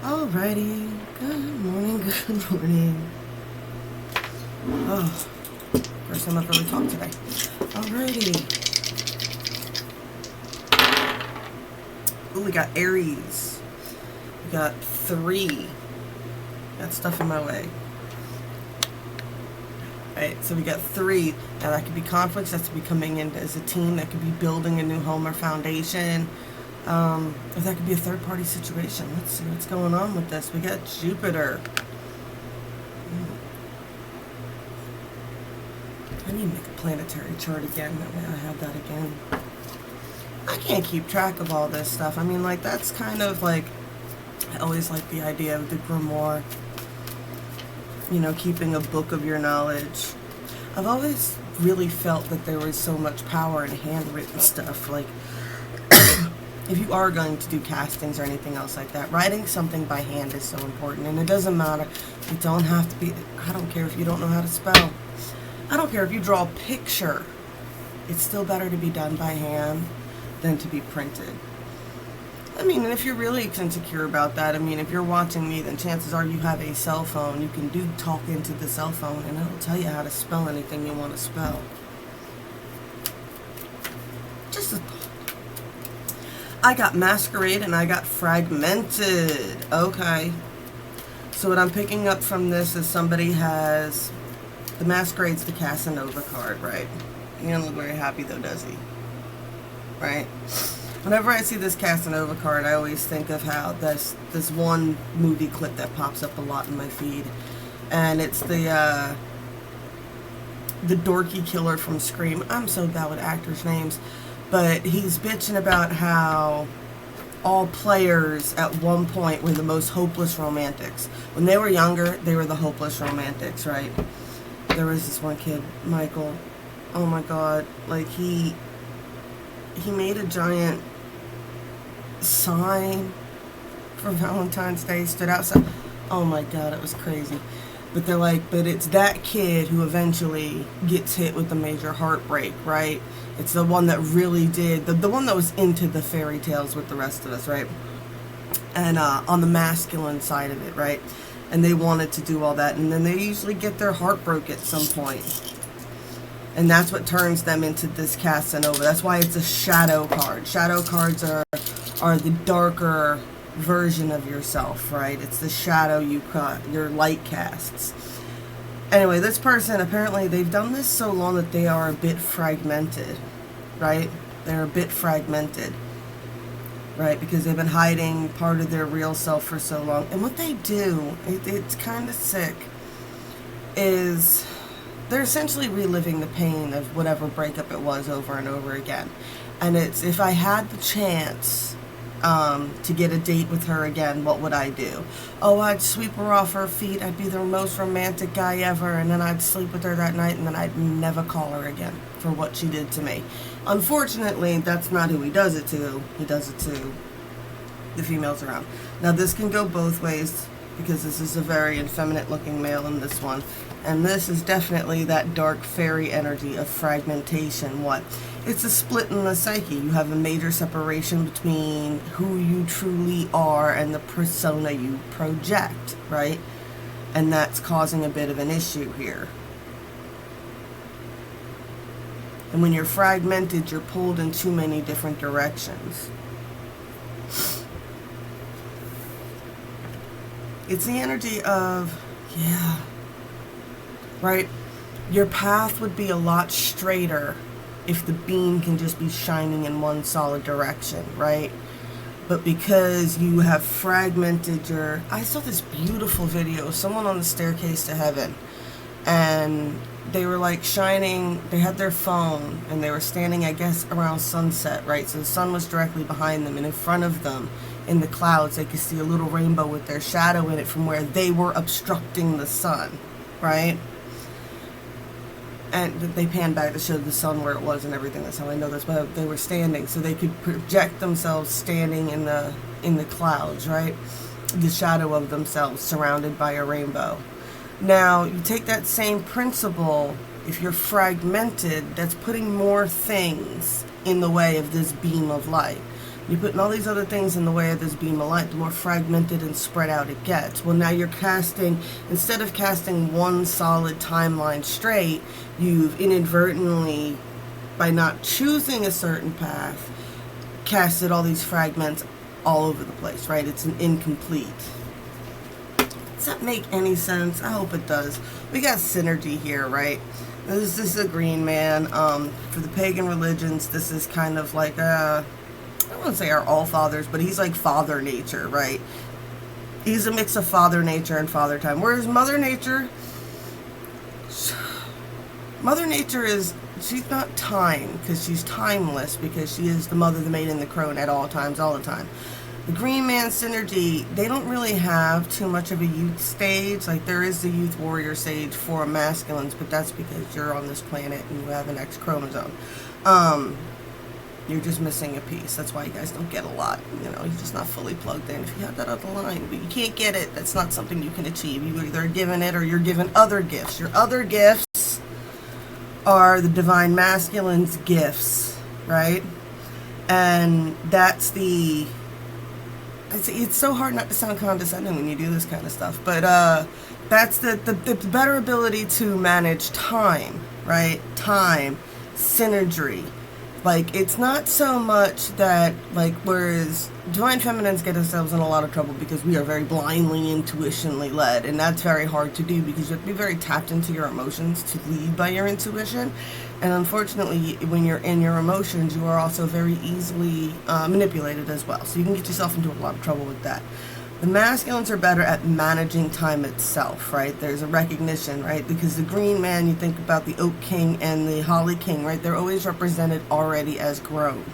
Alrighty, good morning, good morning. Oh, first time I've really talked today. Alrighty. Ooh, we got Aries. We got 3. Got stuff in my way. Right, so we got 3. Now that could be conflicts, that's to be coming in as a team, that could be building a new home or foundation. Or that could be a third-party situation. Let's see what's going on with this. We got Jupiter. I need to make a planetary chart again. That way I have that again. I can't keep track of all this stuff. I mean, like, that's kind of like, I always like the idea of the grimoire. You know, keeping a book of your knowledge. I've always really felt that there was so much power in handwritten stuff. Like, if you are going to do castings or anything else like that, writing something by hand is so important. And it doesn't matter. You don't have to be, I don't care if you don't know how to spell. I don't care if you draw a picture. It's still better to be done by hand than to be printed. I mean, and if you're really insecure about that, I mean, if you're watching me, then chances are you have a cell phone. You can talk into the cell phone and it'll tell you how to spell anything you want to spell. Just a thought. I got Masquerade and I got Fragmented. Okay. So what I'm picking up from this is somebody has... The Masquerade's the Casanova card, right? He doesn't look very happy though, does he? Right? Whenever I see this Casanova card, I always think of how this one movie clip that pops up a lot in my feed. And it's the dorky killer from Scream. I'm so bad with actors' names. But he's bitching about how all players at one point were the most hopeless romantics. When they were younger, they were the hopeless romantics, right? There was this one kid, Michael. Oh my god. Like, he made a giant sign for Valentine's Day, stood outside. Oh my god, it was crazy. But they're like, but it's that kid who eventually gets hit with a major heartbreak, right? It's the one that really did, the one that was into the fairy tales with the rest of us, right? And on the masculine side of it, right? And they wanted to do all that, and then they usually get their heart broke at some point. And that's what turns them into this Casanova. That's why it's a shadow card. Shadow cards are the darker version of yourself, right? It's the shadow your light casts. Anyway, this person, apparently they've done this so long that they are a bit fragmented, right? They're a bit fragmented, right? Because they've been hiding part of their real self for so long. And what they do, it's kind of sick, is they're essentially reliving the pain of whatever breakup it was over and over again. And it's, if I had the chance to get a date with her again, what would I do? Oh, I'd sweep her off her feet. I'd be the most romantic guy ever, and then I'd sleep with her that night, and then I'd never call her again for what she did to me. Unfortunately, that's not who he does it to. He does it to the females around. Now, this can go both ways, because this is a very effeminate looking male in this one. And this is definitely that dark fairy energy of fragmentation. What? It's a split in the psyche. You have a major separation between who you truly are and the persona you project, right? And that's causing a bit of an issue here. And when you're fragmented, you're pulled in too many different directions. It's the energy of, yeah, right? Your path would be a lot straighter if the beam can just be shining in one solid direction, right? But because you have fragmented your... I saw this beautiful video of someone on the staircase to heaven, and they were like shining, they had their phone, and they were standing, I guess, around sunset, right? So the sun was directly behind them, and in front of them, in the clouds, they could see a little rainbow with their shadow in it from where they were obstructing the sun, right? And they panned back to show the sun where it was and everything. That's how I know this. But they were standing, so they could project themselves standing in the clouds, right? The shadow of themselves surrounded by a rainbow. Now, you take that same principle, if you're fragmented, that's putting more things in the way of this beam of light. You're putting all these other things in the way of this beam of light, the more fragmented and spread out it gets. Well, now you're casting, instead of casting one solid timeline straight, you've inadvertently, by not choosing a certain path, casted all these fragments all over the place, right? It's an incomplete. Does that make any sense? I hope it does. We got synergy here, right? This is a green man. For the pagan religions, this is kind of like I don't want to say our all-fathers, but he's like Father Nature, right? He's a mix of Father Nature and Father Time. Whereas Mother Nature is, she's not time, because she's timeless, because she is the mother, the maiden, the crone at all times, all the time. The Green Man synergy, they don't really have too much of a youth stage. Like, there is the youth warrior stage for masculines, but that's because you're on this planet and you have an X chromosome. You're just missing a piece. That's why you guys don't get a lot. You know, you're just not fully plugged in. If you have that other line, but you can't get it, that's not something you can achieve. You either are given it or you're given other gifts. Your other gifts are the divine masculine's gifts, right? And that's the... It's so hard not to sound condescending when you do this kind of stuff, but that's the better ability to manage time, right? Time, synergy. Like, it's not so much that, like, whereas divine feminines get themselves in a lot of trouble because we are very blindly, intuitionally led, and that's very hard to do because you have to be very tapped into your emotions to lead by your intuition. And unfortunately, when you're in your emotions, you are also very easily manipulated as well. So you can get yourself into a lot of trouble with that. The masculines are better at managing time itself, right? There's a recognition, right? Because the green man, you think about the oak king and the holly king, right? They're always represented already as grown,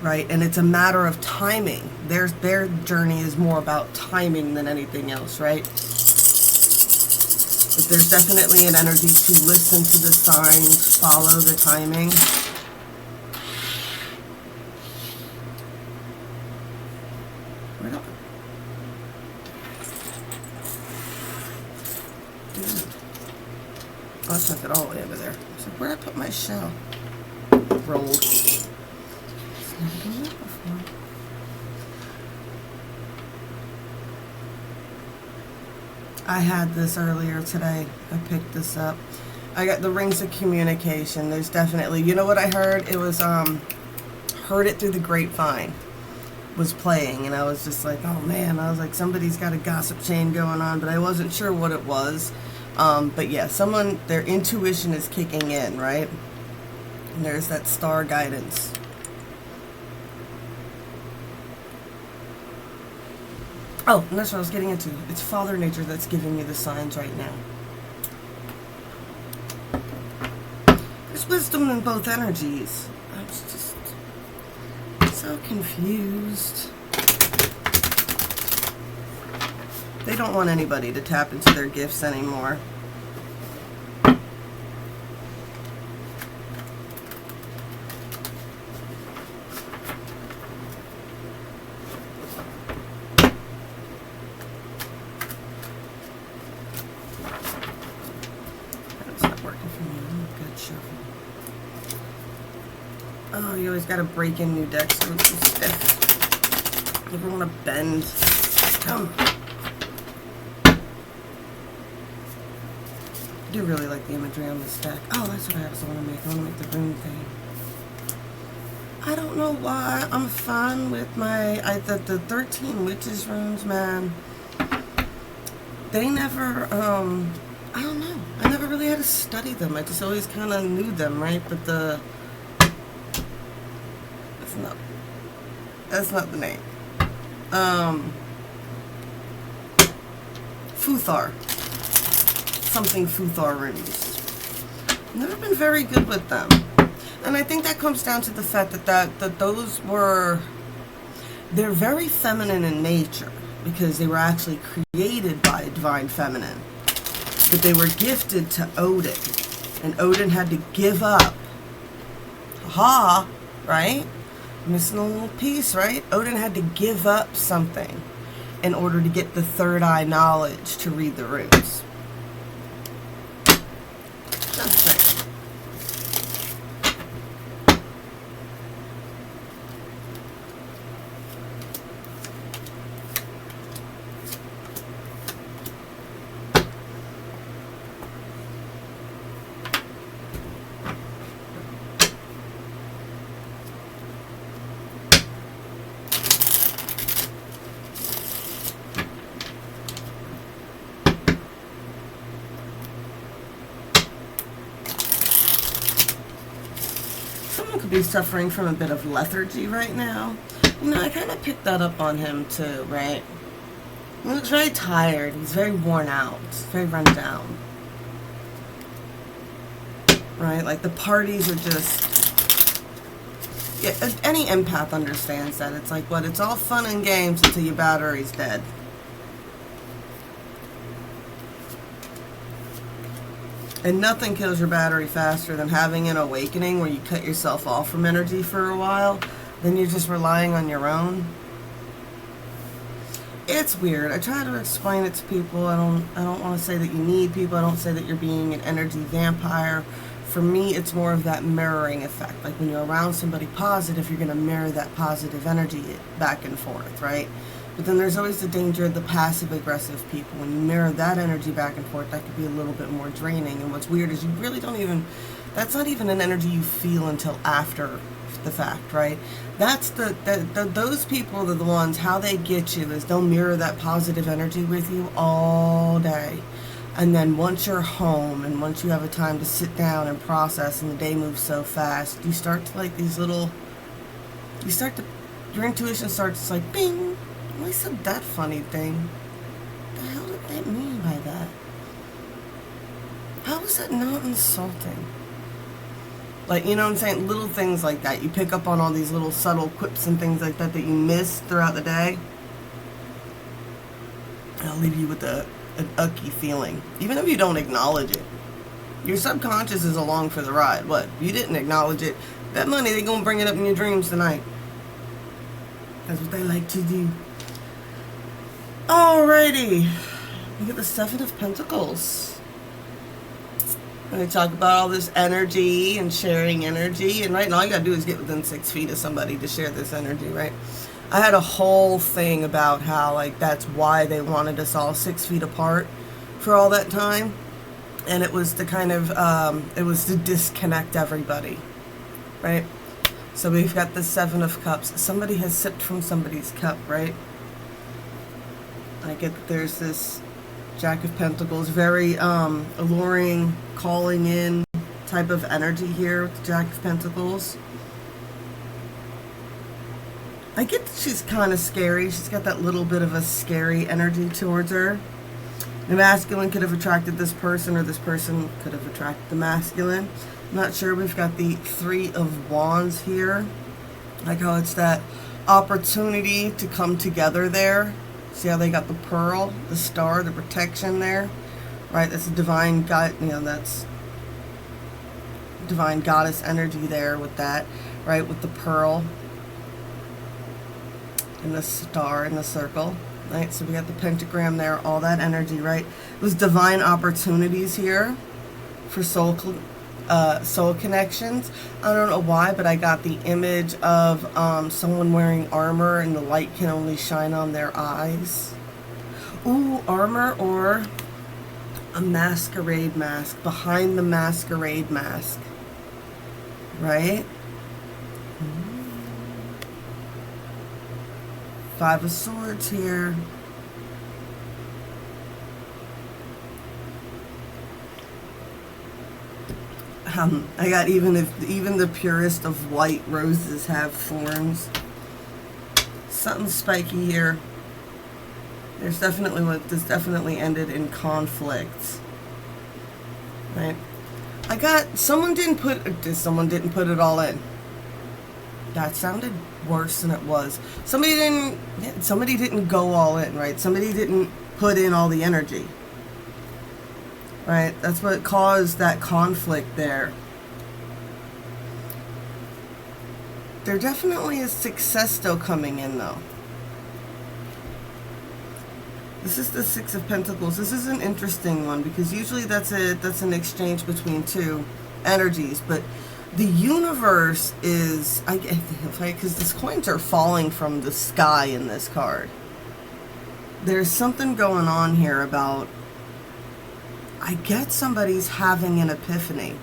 right? And it's a matter of timing. Their journey is more about timing than anything else, right? But there's definitely an energy to listen to the signs, follow the timing. Oh, I took it all the way over there. So where'd I put my shell? Rolled. It's never done that before. I had this earlier today. I picked this up. I got the rings of communication. There's definitely, you know what I heard? It was, heard it through the grapevine was playing, and I was just like, oh man, I was like, somebody's got a gossip chain going on, but I wasn't sure what it was. But yeah, their intuition is kicking in, right? And there's that star guidance. Oh, and that's what I was getting into. It's Father Nature that's giving you the signs right now. There's wisdom in both energies. I was just so confused. They don't want anybody to tap into their gifts anymore. That's not working for me. I'm a good shuffle. Oh, you always gotta break in new decks so it's so stiff. You never want to bend. Come on. I do really like the imagery on this deck. Oh, that's what I also want to make. I want to make the rune thing. I don't know why. I'm fine with the 13 witches runes, man. They never, I don't know. I never really had to study them. I just always kind of knew them, right? But that's not the name. Futhar. Something Futhar runes. Never been very good with them. And I think that comes down to the fact that those were, they're very feminine in nature because they were actually created by a divine feminine. But they were gifted to Odin. And Odin had to give up. Haha, right? Missing a little piece, right? Odin had to give up something in order to get the third eye knowledge to read the runes. Just saying. be suffering from a bit of lethargy right now. You know, I kind of picked that up on him too, right? He looks very tired. He's very worn out. He's very run down. Right? Like the parties are just... Yeah, any empath understands that. It's like, what? It's all fun and games until your battery's dead. And nothing kills your battery faster than having an awakening where you cut yourself off from energy for a while. Then you're just relying on your own. It's weird. I try to explain it to people. I don't want to say that you need people. I don't say that you're being an energy vampire. For me, it's more of that mirroring effect. Like when you're around somebody positive, you're going to mirror that positive energy back and forth, right? But then there's always the danger of the passive-aggressive people. When you mirror that energy back and forth, that could be a little bit more draining. And what's weird is you really don't even... That's not even an energy you feel until after the fact, right? That's those people are the ones, how they get you is they'll mirror that positive energy with you all day. And then once you're home and once you have a time to sit down and process and the day moves so fast, you start to like these little... Your intuition starts like, bing! I said that funny thing. What the hell did that mean by that? How is that not insulting? Like, you know what I'm saying? Little things like that. You pick up on all these little subtle quips and things like that that you miss throughout the day. And I'll leave you with an ucky feeling. Even if you don't acknowledge it. Your subconscious is along for the ride. What? You didn't acknowledge it. That money, they're going to bring it up in your dreams tonight. That's what they like to do. Alrighty, we get the Seven of Pentacles. And we talk about all this energy and sharing energy. And right now, all you gotta do is get within 6 feet of somebody to share this energy, right? I had a whole thing about how, like, that's why they wanted us all 6 feet apart for all that time. And it was to kind of, it was to disconnect everybody, right? So we've got the Seven of Cups. Somebody has sipped from somebody's cup, right? I get that there's this Jack of Pentacles, very alluring, calling in type of energy here with the Jack of Pentacles. I get that she's kind of scary. She's got that little bit of a scary energy towards her. The masculine could have attracted this person, or this person could have attracted the masculine. I'm not sure. We've got the Three of Wands here. Like how it's that opportunity to come together there. See how they got the pearl, the star, the protection there, right? That's a divine god, you know, that's divine goddess energy there with that, right? With the pearl and the star and the circle, right? So we got the pentagram there, all that energy, right? Those divine opportunities here for soul connections. I don't know why, but I got the image of someone wearing armor and the light can only shine on their eyes. Ooh, armor or a masquerade mask. Behind the masquerade mask. Right? Five of Swords here. I got even the purest of white roses have thorns. Something spiky here. This definitely ended in conflict. Right? Someone didn't put it all in. That sounded worse than it was. Somebody didn't go all in, right? Somebody didn't put in all the energy. Right? That's what caused that conflict there. There definitely is success still coming in, though. This is the Six of Pentacles. This is an interesting one because usually that's an exchange between two energies, but the universe is, because these coins are falling from the sky in this card. There's something going on here about, I get somebody's having an epiphany.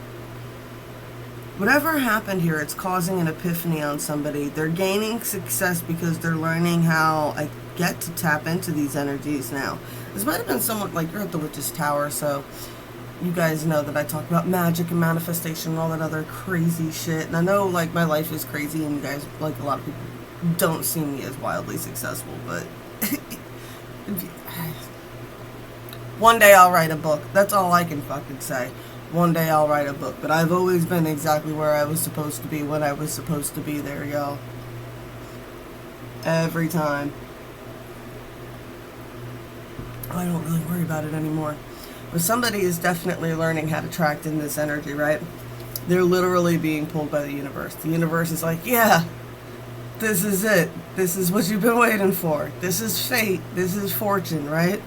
Whatever happened here, it's causing an epiphany on somebody. They're gaining success because they're learning how I get to tap into these energies now. This might have been somewhat like you're at the Witch's Tower, so you guys know that I talk about magic and manifestation and all that other crazy shit. And I know, like, my life is crazy and you guys, like, a lot of people don't see me as wildly successful, but one day I'll write a book. That's all I can fucking say. One day I'll write a book. But I've always been exactly where I was supposed to be when I was supposed to be there, y'all. Every time. I don't really worry about it anymore. But somebody is definitely learning how to track in this energy, right? They're literally being pulled by the universe. The universe is like, yeah, this is it. This is what you've been waiting for. This is fate. This is fortune, right?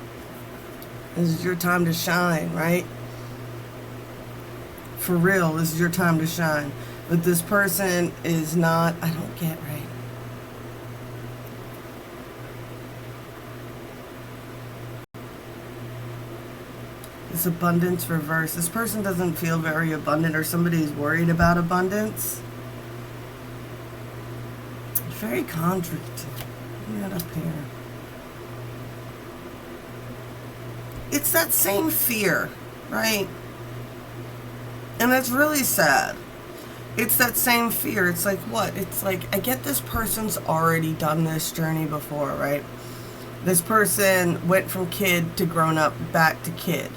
This is your time to shine, right? For real, this is your time to shine. But this person is not, I don't get right. This abundance reverse. This person doesn't feel very abundant, or somebody's worried about abundance. Very contradictory. Get up here. It's that same fear, right? And it's really sad. It's that same fear. It's like, what? It's like, I get this person's already done this journey before, right? This person went from kid to grown up back to kid.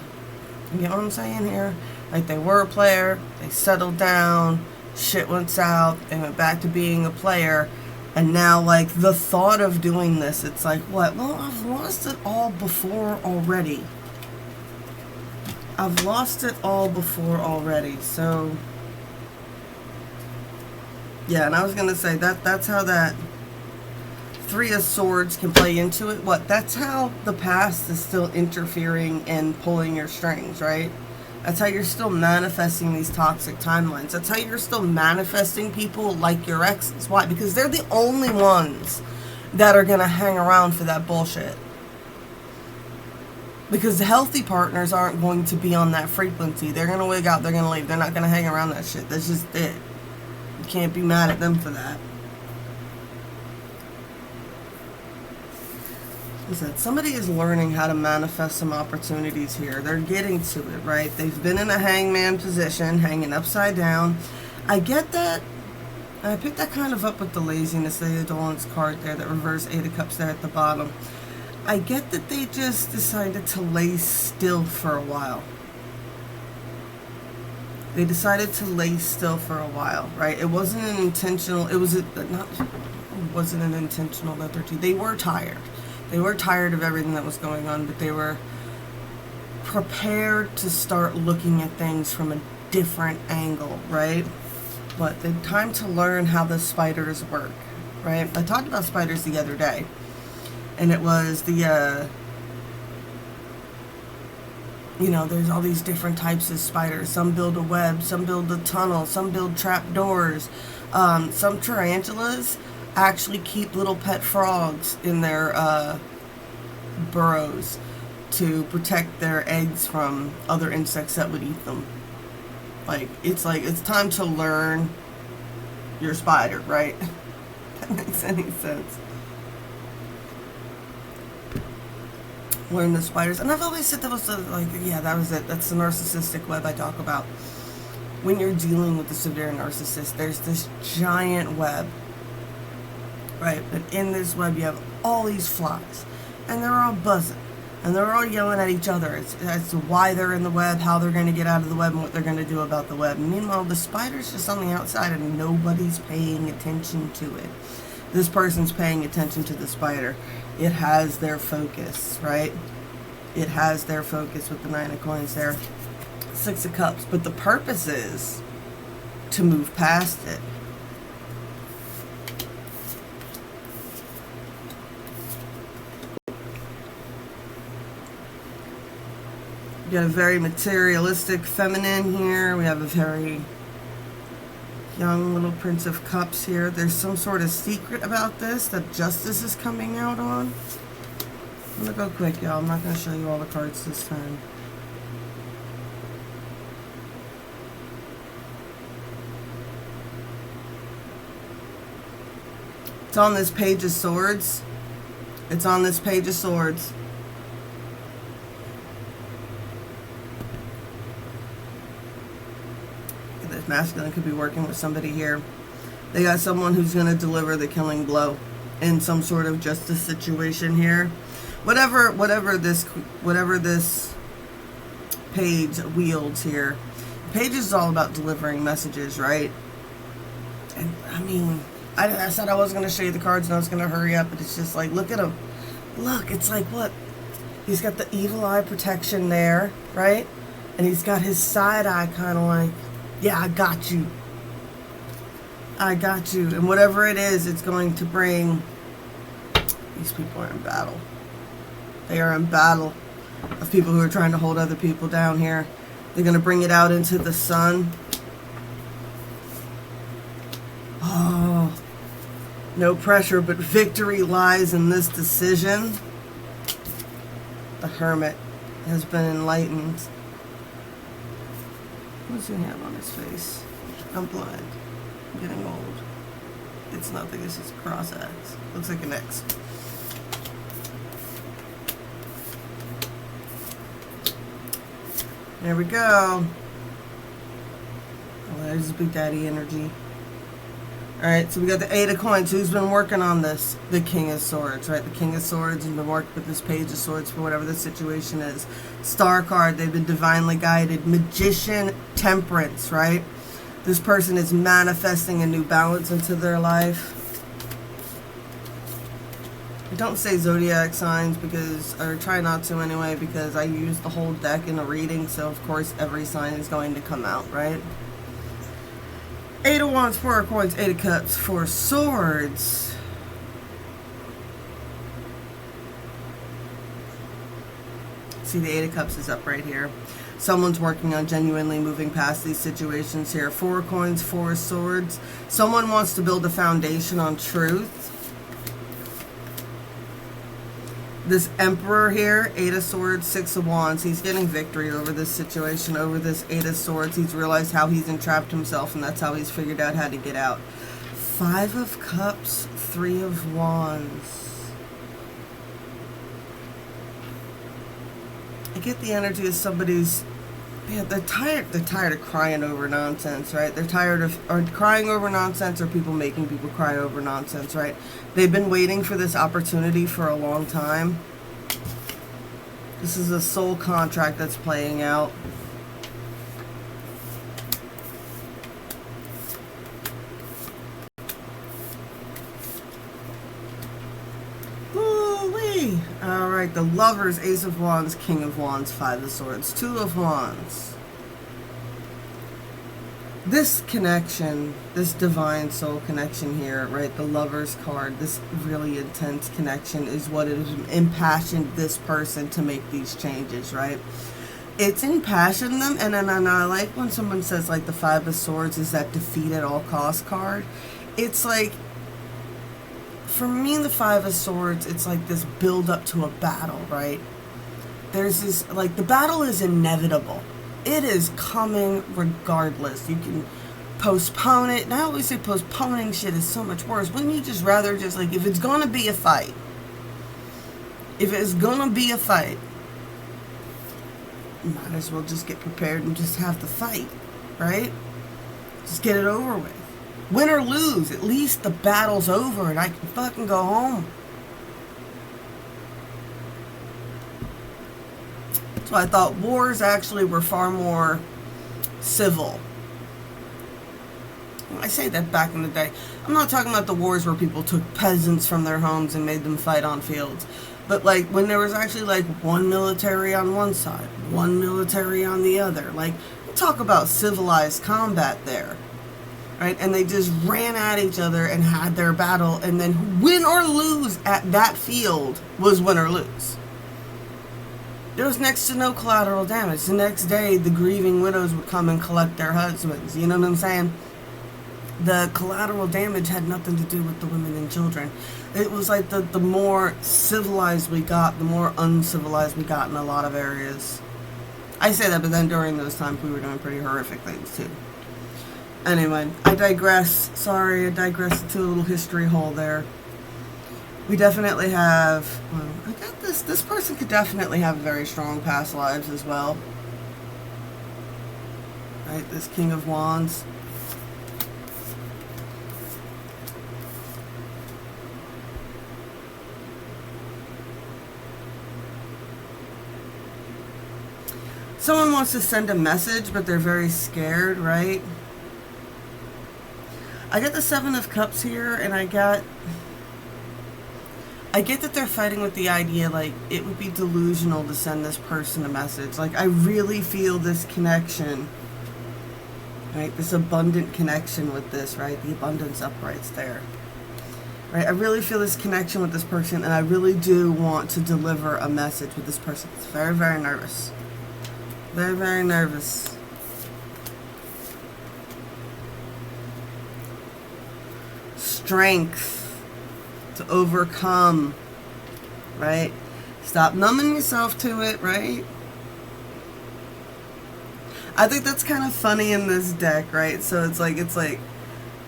You know what I'm saying here? Like, they were a player, they settled down, shit went south, they went back to being a player, and now, like, the thought of doing this, it's like, what? Well, I've lost it all before already. I've lost it all before already, so... Yeah, and I was going to say, that's how that Three of Swords can play into it. What? That's how the past is still interfering and pulling your strings, right? That's how you're still manifesting these toxic timelines. That's how you're still manifesting people like your exes. Why? Because they're the only ones that are going to hang around for that bullshit. Because the healthy partners aren't going to be on that frequency. They're going to wig out. They're going to leave. They're not going to hang around that shit. That's just it. You can't be mad at them for that. Listen, somebody is learning how to manifest some opportunities here. They're getting to it, right? They've been in a hangman position, hanging upside down. I get that. I picked that kind of up with the laziness, the indolence card there, that reverse Eight of Cups there at the bottom. I get that they just decided to lay still for a while. They decided to lay still for a while, right? It wasn't an intentional, it wasn't an intentional lethargy. They were tired. They were tired of everything that was going on, but they were prepared to start looking at things from a different angle, right? But the time to learn how the spiders work, right? I talked about spiders the other day, and it was the, you know, there's all these different types of spiders. Some build a web, some build a tunnel, some build trap doors. Some tarantulas actually keep little pet frogs in their burrows to protect their eggs from other insects that would eat them. Like, it's time to learn your spider, right? That makes any sense. Learn the spiders. And I've always said that was like, yeah, that was it. That's the narcissistic web I talk about. When you're dealing with a severe narcissist, there's this giant web. Right, but in this web you have all these flies, and they're all buzzing, and they're all yelling at each other as to why they're in the web, how they're going to get out of the web, and what they're going to do about the web. And meanwhile, the spider's just on the outside, and nobody's paying attention to it. This person's paying attention to the spider. It has their focus, right? It has their focus with the Nine of Coins there. Six of Cups. But the purpose is to move past it. We got a very materialistic feminine here. We have a very young little Prince of Cups here. There's some sort of secret about this that justice is coming out on. I'm going to go quick, y'all. I'm not going to show you all the cards this time. It's on this Page of Swords. It's on this Page of Swords. masculine could be working with somebody here. They got someone who's going to deliver the killing blow in some sort of justice situation here. Whatever this page wields here. Page is all about delivering messages, right? And I mean, I said I wasn't going to show you the cards and I was going to hurry up, but it's just like, look at him. Look, it's like, what? He's got the evil eye protection there, right? And he's got his side eye kind of like, yeah, I got you. I got you. And whatever it is, it's going to bring... These people are in battle. They are in battle of people who are trying to hold other people down here. They're going to bring it out into the sun. Oh, no pressure, but victory lies in this decision. The Hermit has been enlightened. What does he have on his face? I'm blind. I'm getting old. It's nothing, it's just a cross X. Looks like an X. There we go. Oh, there's Big Daddy energy. Alright, so we got the Eight of Coins. Who's been working on this? The King of Swords, right? The King of Swords has been working with this Page of Swords for whatever the situation is. Star card, they've been divinely guided. Magician, Temperance, right? This person is manifesting a new balance into their life. I don't say zodiac signs because, or try not to anyway, because I use the whole deck in a reading, so of course every sign is going to come out, right? Eight of Wands, Four of Coins, Eight of Cups, Four of Swords. See, the Eight of Cups is up right here. Someone's working on genuinely moving past these situations here. Four of Coins, Four of Swords. Someone wants to build a foundation on truth. This Emperor here, Eight of Swords, Six of Wands, he's getting victory over this situation, over this Eight of Swords. He's realized how he's entrapped himself, and that's how he's figured out how to get out. Five of Cups, Three of Wands. I get the energy of somebody's... Yeah, they're tired of crying over nonsense, right? They're tired of crying over nonsense, or people making people cry over nonsense, right? They've been waiting for this opportunity for a long time. This is a soul contract that's playing out. Ooh-wee. All right, the Lovers, Ace of Wands, King of Wands, Five of Swords, Two of Wands. This connection, this divine soul connection here, right, the Lovers card, this really intense connection is what has impassioned this person to make these changes, right? It's impassioned them, and I like when someone says, like, the Five of Swords is that defeat at all cost card. It's like, for me, the Five of Swords, it's like this build up to a battle, right? There's this, like, the battle is inevitable. It is coming regardless. You can postpone it. And I always say postponing shit is so much worse. Wouldn't you just rather just, like, if it's going to be a fight, might as well just get prepared and just have the fight, right? Just get it over with. Win or lose, at least the battle's over and I can fucking go home. So I thought wars actually were far more civil. I say that back in the day. I'm not talking about the wars where people took peasants from their homes and made them fight on fields. But like when there was actually like one military on one side, one military on the other. Like, talk about civilized combat there. Right? And they just ran at each other and had their battle, and then win or lose at that field was win or lose. There was next to no collateral damage. The next day, the grieving widows would come and collect their husbands. You know what I'm saying? The collateral damage had nothing to do with the women and children. It was like the more civilized we got, the more uncivilized we got in a lot of areas. I say that, but then during those times, we were doing pretty horrific things, too. Anyway, I digress. Sorry, I digressed into a little history hole there. We definitely have, well, I got this person could definitely have very strong past lives as well. right? This King of Wands. Someone wants to send a message, but they're very scared, right? I get the Seven of Cups here, and I get that they're fighting with the idea, like, it would be delusional to send this person a message. Like, I really feel this connection, right? This abundant connection with this, right? The abundance uprights there, right? I really feel this connection with this person, and I really do want to deliver a message with this person. It's very, very nervous. Very, very nervous. Strength to overcome, right? Stop numbing yourself to it, right? I think that's kind of funny in this deck, right? So it's like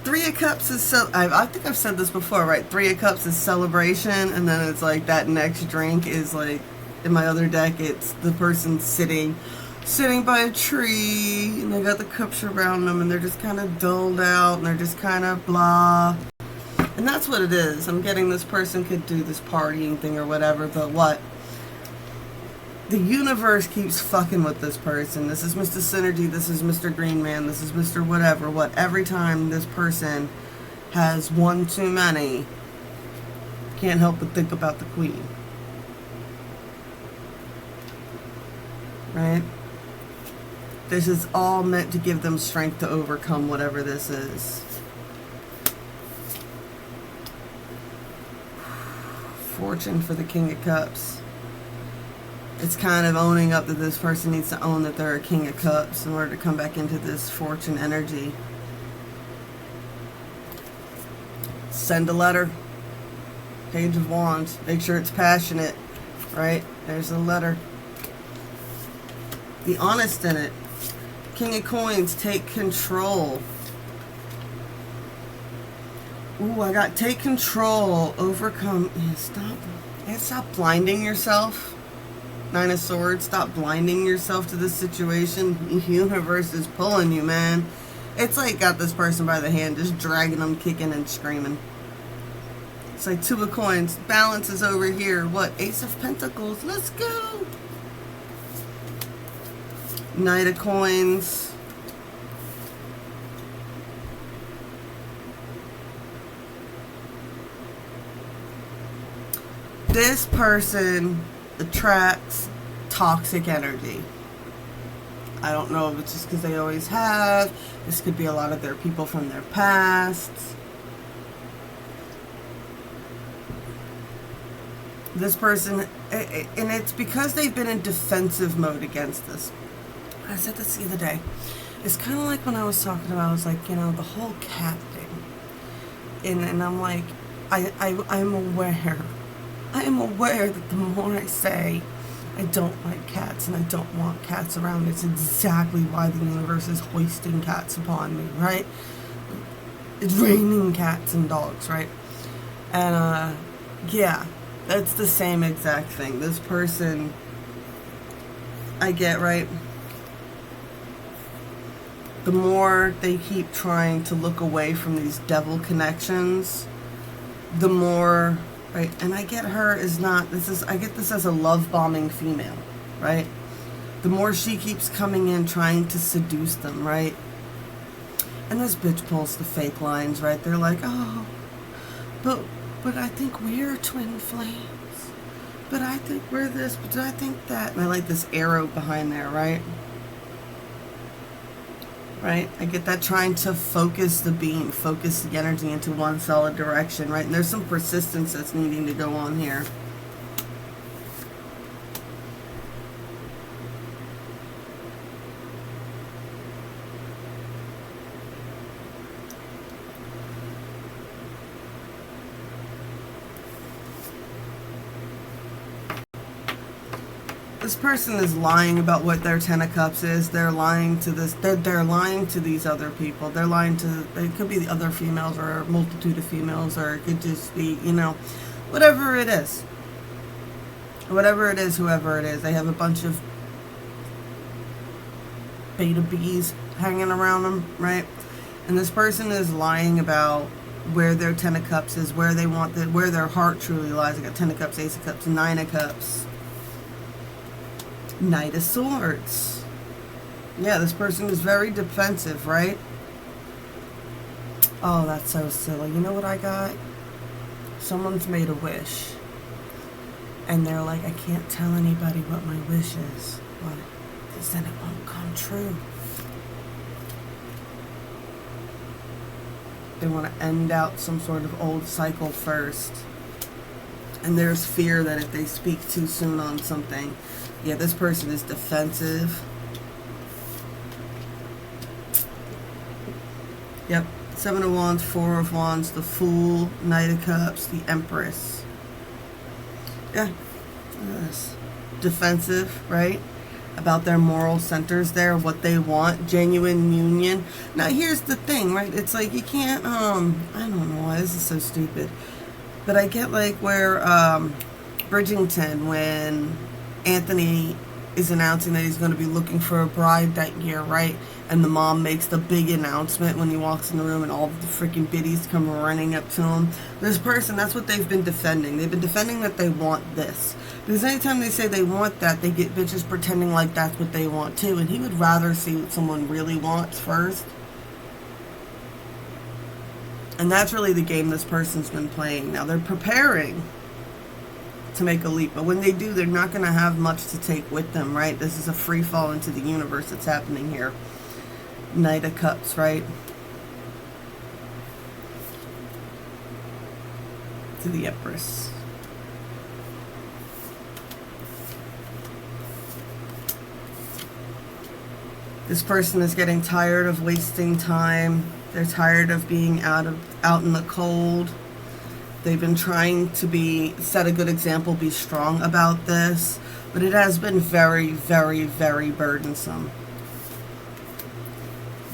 Three of Cups is I think I've said this before, right? Three of Cups is celebration, and then it's like that next drink is like, in my other deck, it's the person sitting by a tree, and they got the cups around them, and they're just kind of dulled out, and they're just kind of blah. And that's what it is. I'm getting this person could do this partying thing or whatever, but what? The universe keeps fucking with this person. This is Mr. Synergy, this is Mr. Green Man, this is Mr. Whatever. What? Every time this person has one too many, can't help but think about the Queen. Right? This is all meant to give them strength to overcome whatever this is. Fortune for the King of Cups. It's kind of owning up that this person needs to own that they're a King of Cups in order to come back into this Fortune energy. Send a letter. Page of Wands. Make sure it's passionate. Right? There's a letter. Be honest in it. King of Coins, take control. Ooh, I got take control, overcome. Stop blinding yourself. Nine of Swords, stop blinding yourself to this situation. The universe is pulling you, man. It's like got this person by the hand, just dragging them, kicking and screaming. It's like Two of Coins, balance is over here. What? Ace of Pentacles, let's go. Knight of Coins. This person attracts toxic energy. I don't know if it's just because they always have. This could be a lot of their people from their past. This person, and it's because they've been in defensive mode against this. I said this the other day. It's kind of like when I was talking about, I was like, you know, the whole cat thing. And I'm like, I'm aware. I am aware that the more I say I don't like cats and I don't want cats around me, it's exactly why the universe is hoisting cats upon me, right? It's raining cats and dogs, right? And, yeah, that's the same exact thing. This person, I get, right? The more they keep trying to look away from these devil connections, the more, right? And I get her is not, I get this as a love bombing female, right? The more she keeps coming in trying to seduce them, right? And this bitch pulls the fake lines, right? They're like, oh, but I think we're twin flames. But I think we're this, but I think that. And I like this arrow behind there, right? Right? I get that, trying to focus the beam, focus the energy into one solid direction, right? And there's some persistence that's needing to go on here. This person is lying about what their Ten of Cups is. They're lying to this. They're lying to these other people. They're lying to. It could be the other females or a multitude of females, or it could just be, you know, whatever it is. Whatever it is, whoever it is, they have a bunch of beta bees hanging around them, right? And this person is lying about where their Ten of Cups is, where they want where their heart truly lies. I got Ten of Cups, Ace of Cups, Nine of Cups, Knight of Swords. Yeah, this person is very defensive, right? Oh, that's so silly. You know what I got? Someone's made a wish. And they're like, I can't tell anybody what my wish is. Why? Because then it won't come true. They want to end out some sort of old cycle first. And there's fear that if they speak too soon on something, yeah, this person is defensive. Yep. Seven of Wands, Four of Wands, the Fool, Knight of Cups, the Empress. Yeah. Yes. Defensive, right? About their moral centers there, what they want, genuine union. Now, here's the thing, right? It's like you can't, I don't know why this is so stupid. But I get like where Bridgerton, when Anthony is announcing that he's going to be looking for a bride that year, right? And the mom makes the big announcement when he walks in the room and all the freaking biddies come running up to him. This person, that's what they've been defending. They've been defending that they want this. Because anytime they say they want that, they get bitches pretending like that's what they want too. And he would rather see what someone really wants first. And that's really the game this person's been playing. Now, they're preparing to make a leap. But when they do, they're not going to have much to take with them, right? This is a free fall into the universe that's happening here. Knight of Cups, right? To the Empress. This person is getting tired of wasting time. They're tired of being out in the cold. They've been trying to set a good example, be strong about this, but it has been very, very, very burdensome.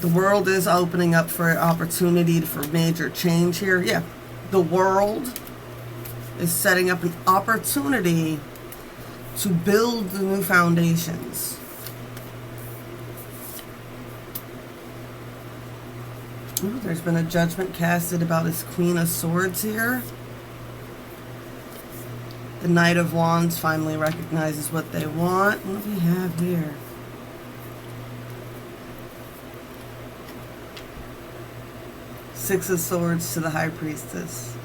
The world is opening up for an opportunity for major change here. Yeah, the world is setting up an opportunity to build the new foundations. Ooh, there's been a judgment casted about his Queen of Swords here. The Knight of Wands finally recognizes what they want. What do we have here? Six of Swords to the High Priestess.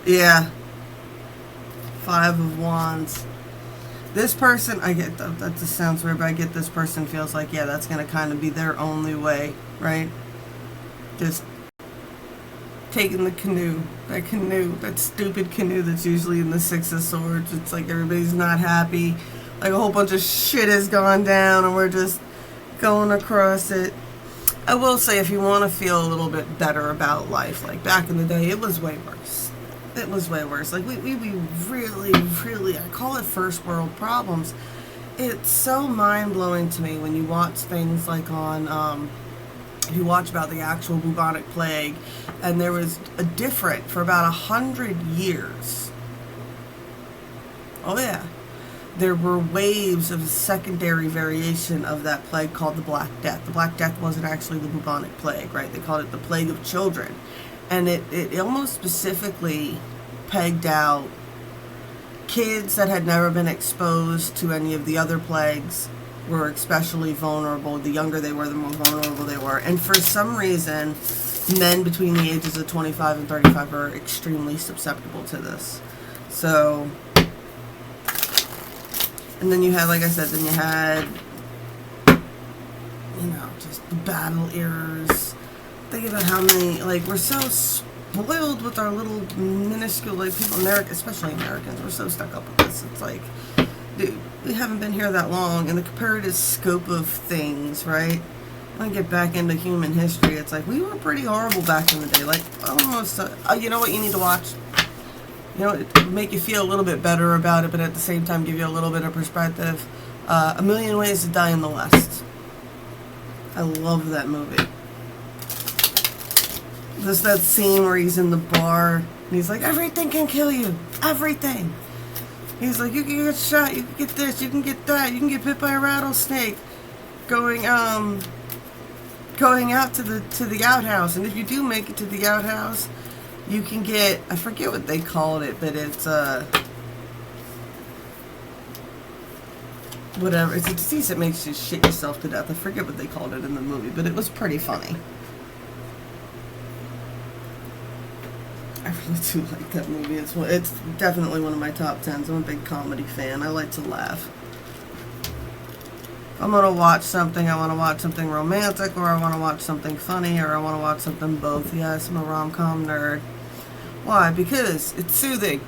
Yeah. Five of Wands. This person, I get that just sounds weird, but I get this person feels like, yeah, that's going to kind of be their only way, right? Just taking the canoe, that stupid canoe that's usually in the Six of Swords. It's like everybody's not happy, like a whole bunch of shit has gone down and we're just going across it. I will say, if you want to feel a little bit better about life, like back in the day, it was way worse. It was way worse. Like we really, really, I call it first world problems. It's so mind-blowing to me when you watch things like on if you watch about the actual bubonic plague, and there was a different for about 100 years. Oh yeah. There were waves of a secondary variation of that plague called the Black Death. The Black Death wasn't actually the bubonic plague, right? They called it the plague of children. And it almost specifically pegged out kids that had never been exposed to any of the other plagues were especially vulnerable. The younger they were, the more vulnerable they were. And for some reason, men between the ages of 25 and 35 are extremely susceptible to this. So, and then you had, like I said, then you had, just the battle errors. Think about how many, we're so spoiled with our little minuscule, people, especially Americans, we're so stuck up with this. It's like, dude, we haven't been here that long, and the comparative scope of things, right? When I get back into human history, it's like, we were pretty horrible back in the day. Almost, you know what you need to watch? It make you feel a little bit better about it, but at the same time give you a little bit of perspective. A Million Ways to Die in the West. I love that movie. There's that scene where he's in the bar, and he's like, everything can kill you. Everything. He's like, you can get shot, you can get this, you can get that, you can get bit by a rattlesnake. Going, going out to the outhouse. And if you do make it to the outhouse, you can get, I forget what they called it, but it's whatever. It's a disease that makes you shit yourself to death. I forget what they called it in the movie, but it was pretty funny. I really do like that movie. It's definitely one of my top 10s. I'm a big comedy fan. I like to laugh. If I'm going to watch something, I want to watch something romantic, or I want to watch something funny, or I want to watch something both. Yes, I'm a rom-com nerd. Why? Because it's soothing.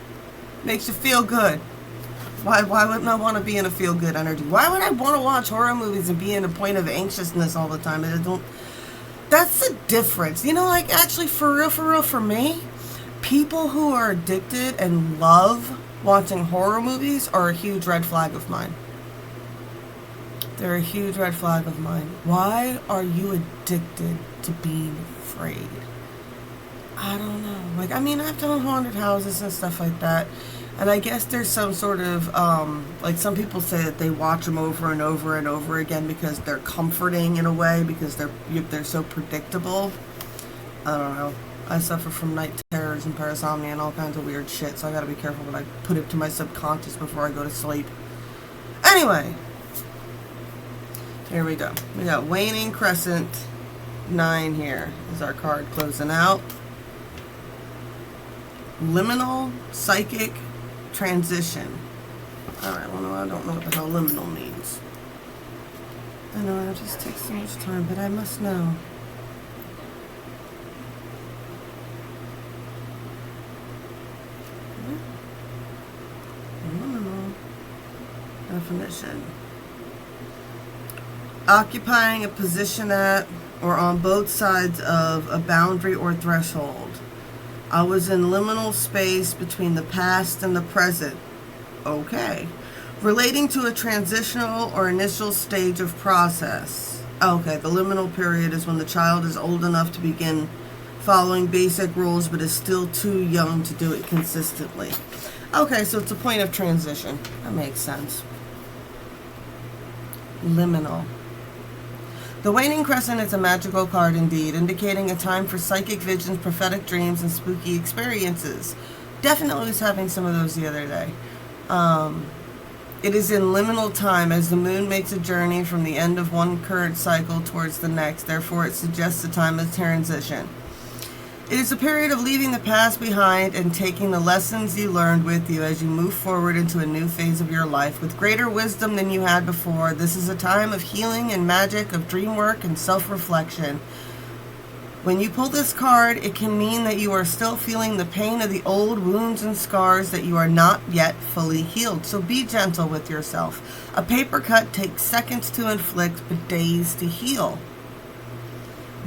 Makes you feel good. Why wouldn't I want to be in a feel-good energy? Why would I want to watch horror movies and be in a point of anxiousness all the time? That's the difference. You know, like, actually, for real, for me, people who are addicted and love watching horror movies are a huge red flag of mine. They're a huge red flag of mine. Why are you addicted to being afraid? I don't know. Like, I mean, I've done haunted houses and stuff like that. And I guess there's some sort of, like some people say that they watch them over and over and over again because they're comforting in a way, because they're so predictable. I don't know. I suffer from night terrors and parasomnia and all kinds of weird shit, so I gotta be careful when I put it to my subconscious before I go to sleep. Anyway, here we go. We got Waning Crescent 9 here is our card closing out. Liminal Psychic Transition. Alright, well, no, I don't know what the hell liminal means. I know, it just takes so much time, but I must know. Liminal definition. Occupying a position at or on both sides of a boundary or threshold. I was in liminal space between the past and the present. Okay. Relating to a transitional or initial stage of process. Okay, the liminal period is when the child is old enough to begin following basic rules but is still too young to do it consistently. Okay, so it's a point of transition. That makes sense. Liminal. The Waning Crescent is a magical card indeed, indicating a time for psychic visions, prophetic dreams, and spooky experiences. Definitely was having some of those the other day. It is in liminal time as the moon makes a journey from the end of one current cycle towards the next. Therefore, it suggests a time of transition. It is a period of leaving the past behind and taking the lessons you learned with you as you move forward into a new phase of your life with greater wisdom than you had before. This is a time of healing and magic, of dream work and self-reflection. When you pull this card, it can mean that you are still feeling the pain of the old wounds and scars that you are not yet fully healed. So be gentle with yourself. A paper cut takes seconds to inflict, but days to heal.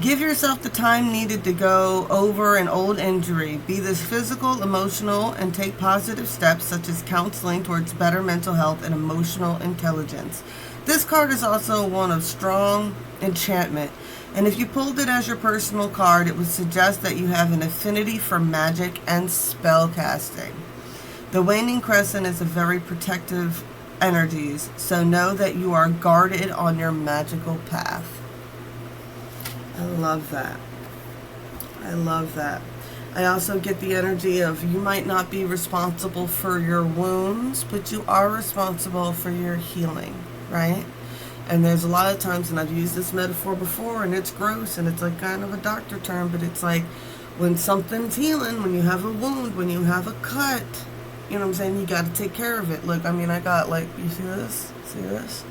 Give yourself the time needed to go over an old injury, be this physical, emotional, and take positive steps such as counseling towards better mental health and emotional intelligence. This card is also one of strong enchantment, and if you pulled it as your personal card, it would suggest that you have an affinity for magic and spell casting. The Waning Crescent is a very protective energies, so know that you are guarded on your magical path. I love that. I love that. I also get the energy of you might not be responsible for your wounds, but you are responsible for your healing, right? And there's a lot of times, and I've used this metaphor before, and it's gross, and it's like kind of a doctor term, but it's like when something's healing, when you have a wound, when you have a cut, you know what I'm saying, you got to take care of it. Look, I mean, I got like, you see this? See this?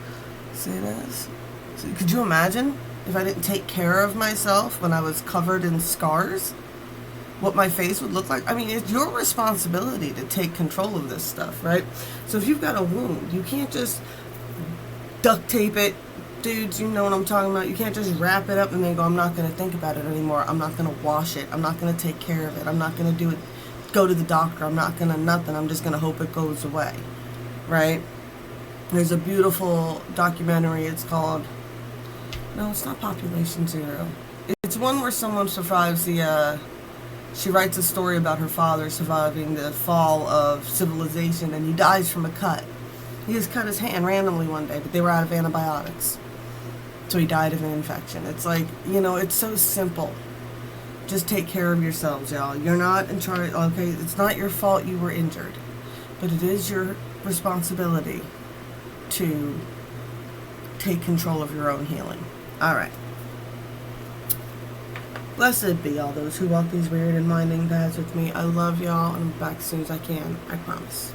See this? So, could you imagine if I didn't take care of myself when I was covered in scars, what my face would look like? I mean, it's your responsibility to take control of this stuff, right? So if you've got a wound, you can't just duct tape it. Dudes, you know what I'm talking about. You can't just wrap it up and then go, I'm not going to think about it anymore. I'm not going to wash it. I'm not going to take care of it. I'm not going to do it. Go to the doctor. I'm not going to nothing. I'm just going to hope it goes away, right? There's a beautiful documentary. It's called... No, it's not Population Zero. It's one where someone survives she writes a story about her father surviving the fall of civilization, and he dies from a cut. He just cut his hand randomly one day, but they were out of antibiotics. So he died of an infection. It's like, it's so simple. Just take care of yourselves, y'all. You're not in charge, okay? It's not your fault you were injured, but it is your responsibility to take control of your own healing. All right. Blessed be all those who walk these weird and winding paths with me. I love y'all, and I'm back as soon as I can. I promise.